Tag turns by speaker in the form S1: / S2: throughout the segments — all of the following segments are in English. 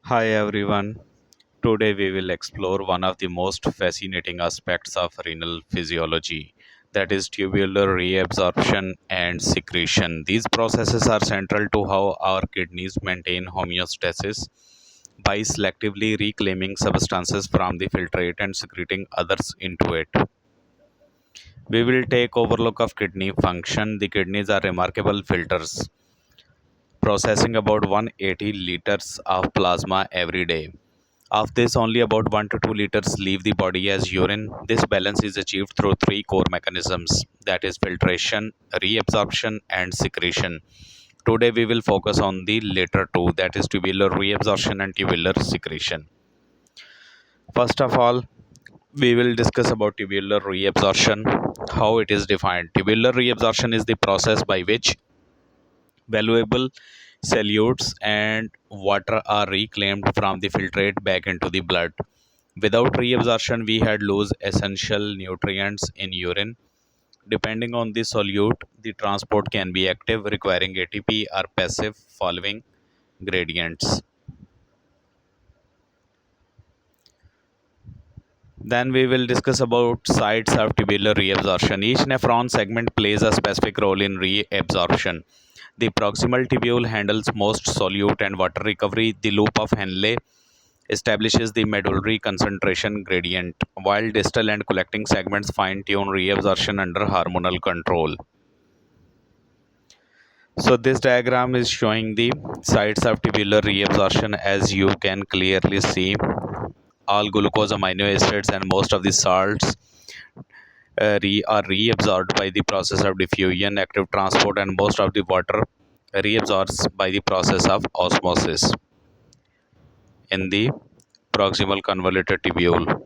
S1: Hi everyone. Today we will explore one of the most fascinating aspects of renal physiology, that is tubular reabsorption and secretion. These processes are central to how our kidneys maintain homeostasis by selectively reclaiming substances from the filtrate and secreting others into it. We will take overlook of kidney function. The kidneys are remarkable filters, processing about 180 liters of plasma every day. Of this, only about 1 to 2 liters leave the body as urine. This balance is achieved through three core mechanisms, that is, filtration, reabsorption, and secretion. Today, we will focus on the latter two, that is, tubular reabsorption and tubular secretion. First of all, we will discuss about tubular reabsorption, how it is defined. Tubular reabsorption is the process by which valuable solutes and water are reclaimed from the filtrate back into the blood. Without reabsorption, we had lose essential nutrients in urine. Depending on the solute, the transport can be active, requiring ATP, or passive, following gradients. Then we will discuss about sites of tubular reabsorption. Each nephron segment plays a specific role in reabsorption. The proximal tubule handles most solute and water recovery. The loop of Henle establishes the medullary concentration gradient, while distal and collecting segments fine-tune reabsorption under hormonal control. So this diagram is showing the sites of tubular reabsorption. As you can clearly see, all glucose amino acids and most of the salts are reabsorbed by the process of diffusion, active transport, and most of the water reabsorbs by the process of osmosis in the proximal convoluted tubule.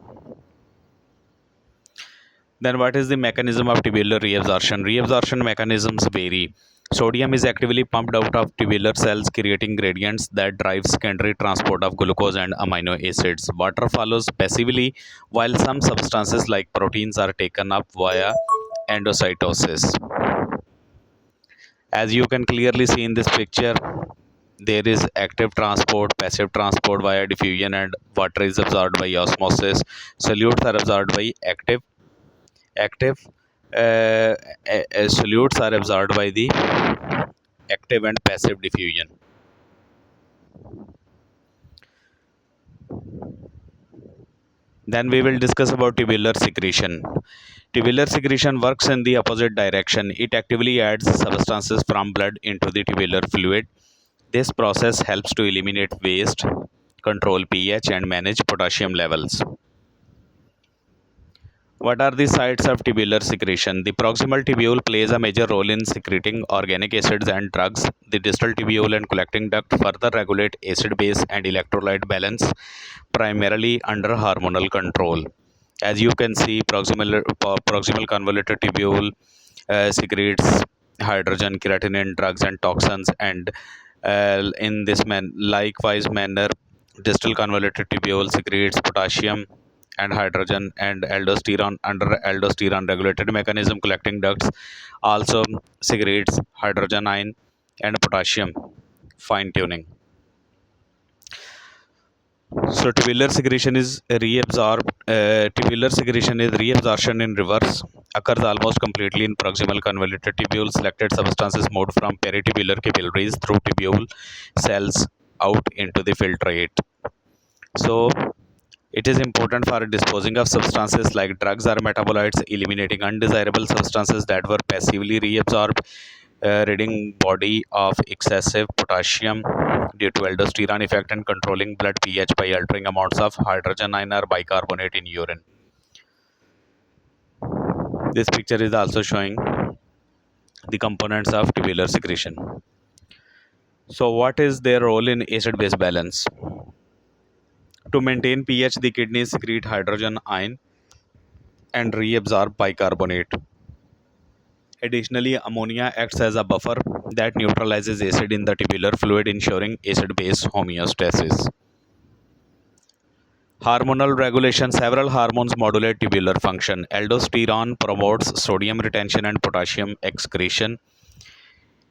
S1: Then what is the mechanism of tubular reabsorption? Reabsorption mechanisms vary. Sodium is actively pumped out of tubular cells, creating gradients that drive secondary transport of glucose and amino acids. Water follows passively, while some substances like proteins are taken up via endocytosis. As you can clearly see in this picture, there is active transport, passive transport via diffusion, and water is absorbed by osmosis. Solutes are absorbed by active solutes are absorbed by the active and passive diffusion. Then we will discuss about tubular secretion. Tubular secretion works in the opposite direction. It actively adds substances from blood into the tubular fluid. This process helps to eliminate waste, control pH, and manage potassium levels. What are the sites of tubular secretion? The proximal tubule plays a major role in secreting organic acids and drugs. The distal tubule and collecting duct further regulate acid base and electrolyte balance, primarily under hormonal control. As you can see, proximal convoluted tubule secretes hydrogen, creatinine, drugs, and toxins, and in this likewise manner, distal convoluted tubule secretes potassium and hydrogen and aldosterone under aldosterone regulated mechanism. Collecting ducts also secretes hydrogen ion and potassium, fine tuning. So tubular secretion is reabsorbed. Tubular secretion is reabsorption in reverse, occurs almost completely in proximal convoluted tubule. Selected substances moved from peritubular capillaries through tubule cells out into the filtrate. So it is important for disposing of substances like drugs or metabolites, eliminating undesirable substances that were passively reabsorbed, ridding body of excessive potassium due to aldosterone effect, and controlling blood pH by altering amounts of hydrogen ion or bicarbonate in urine. This picture is also showing the components of tubular secretion. So what is their role in acid-base balance? To maintain pH, the kidneys secrete hydrogen ion and reabsorb bicarbonate. Additionally, ammonia acts as a buffer that neutralizes acid in the tubular fluid, ensuring acid-base homeostasis. Hormonal regulation. Several hormones modulate tubular function. Aldosterone promotes sodium retention and potassium excretion.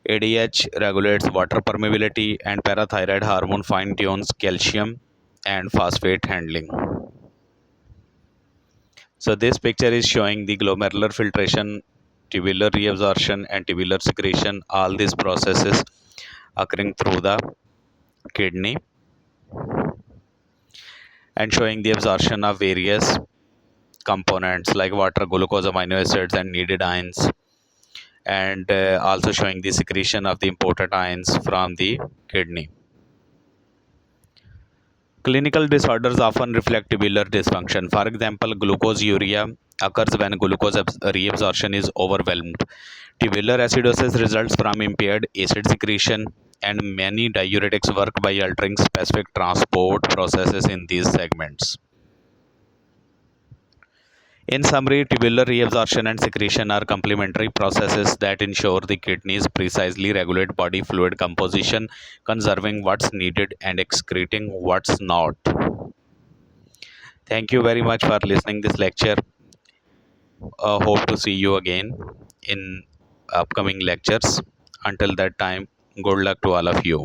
S1: ADH regulates water permeability, and parathyroid hormone fine tunes calcium and phosphate handling. So this picture is showing the glomerular filtration, tubular reabsorption, and tubular secretion. All these processes occurring through the kidney and showing the absorption of various components like water, glucose, amino acids, and needed ions, and also showing the secretion of the important ions from the kidney. Clinical disorders often reflect tubular dysfunction. For example, glucoseuria occurs when glucose reabsorption is overwhelmed. Tubular acidosis results from impaired acid secretion, and many diuretics work by altering specific transport processes in these segments. In summary, tubular reabsorption and secretion are complementary processes that ensure the kidneys precisely regulate body fluid composition, conserving what's needed and excreting what's not. Thank you very much for listening this lecture. Hope to see you again in upcoming lectures. Until that time, good luck to all of you.